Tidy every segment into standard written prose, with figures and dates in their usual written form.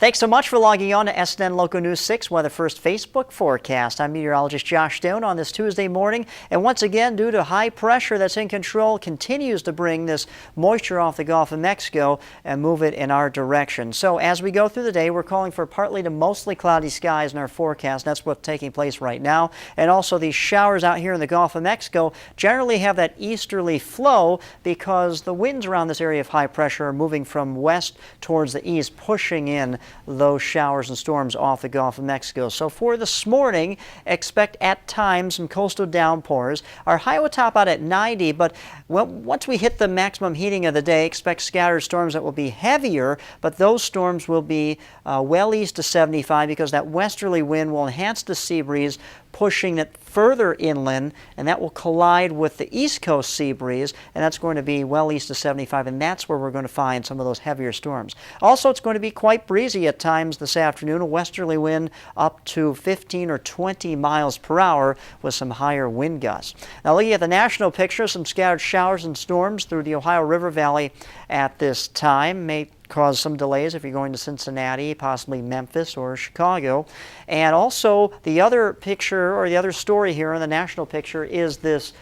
Thanks so much for logging on to SNN Local News 6 Weather First Facebook forecast. I'm meteorologist Josh Stone on this Tuesday morning. And once again, due to high pressure that's in control, continues to bring this moisture off the Gulf of Mexico and move it in our direction. So as we go through the day, we're calling for partly to mostly cloudy skies in our forecast. That's what's taking place right now. And also these showers out here in the Gulf of Mexico generally have that easterly flow because the winds around this area of high pressure are moving from west towards the east, pushing in those showers and storms off the Gulf of Mexico. So for this morning, expect at times some coastal downpours. Our high will top out at 90, but once we hit the maximum heating of the day, expect scattered storms that will be heavier, but those storms will be well east of 75 because that westerly wind will enhance the sea breeze, pushing it further inland, and that will collide with the east coast sea breeze, and that's going to be well east of 75, and that's where we're going to find some of those heavier storms. Also, it's going to be quite breezy at times this afternoon, a westerly wind up to 15 or 20 miles per hour with some higher wind gusts. Now, looking at the national picture, some scattered showers and storms through the Ohio River Valley at this time may cause some delays if you're going to Cincinnati, possibly Memphis or Chicago. And also the other picture or the other story here in the national picture is this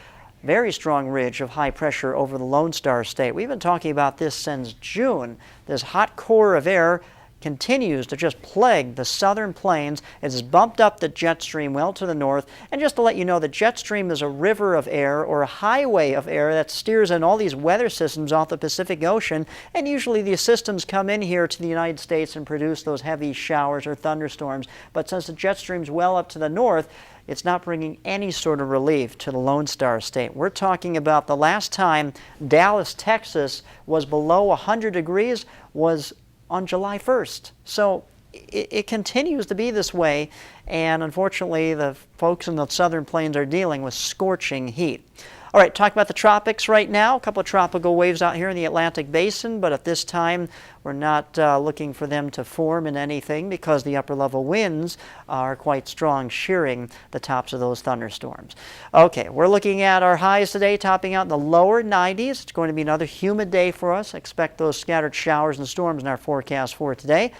very strong ridge of high pressure over the Lone Star State. We've been talking about this since June. This hot core of air continues to just plague the southern plains. It has bumped up the jet stream well to the north. And just to let you know, the jet stream is a river of air or a highway of air that steers in all these weather systems off the Pacific Ocean. And usually these systems come in here to the United States and produce those heavy showers or thunderstorms. But since the jet stream's well up to the north, it's not bringing any sort of relief to the Lone Star State. We're talking about the last time Dallas, Texas was below 100 degrees was on July 1st. So it continues to be this way, and unfortunately the folks in the southern plains are dealing with scorching heat. All right, talk about the tropics right now. A couple of tropical waves out here in the Atlantic Basin, but at this time we're not looking for them to form in anything because the upper level winds are quite strong, shearing the tops of those thunderstorms. Okay, we're looking at our highs today topping out in the lower 90s. It's going to be another humid day for us. Expect those scattered showers and storms in our forecast for today.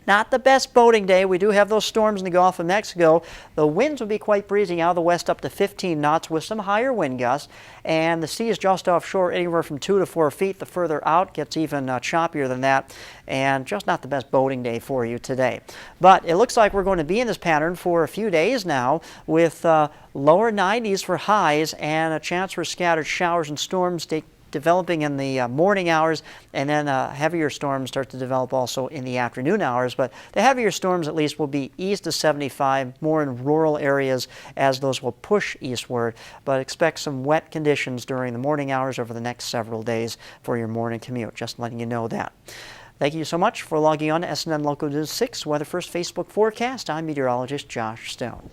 Not the best boating day. We do have those storms in the Gulf of Mexico. The winds will be quite breezy out of the west up to 15 knots with some higher wind gusts. And the sea is just offshore anywhere from 2 to 4 feet. The further out gets even choppier than that. And just not the best boating day for you today. But it looks like we're going to be in this pattern for a few days now with lower 90s for highs and a chance for scattered showers and storms developing in the morning hours, and then heavier storms start to develop also in the afternoon hours. But the heavier storms at least will be east of 75, more in rural areas as those will push eastward. But expect some wet conditions during the morning hours over the next several days for your morning commute. Just letting you know that. Thank you so much for logging on to SNN Local News 6 Weather First Facebook forecast. I'm meteorologist Josh Stone.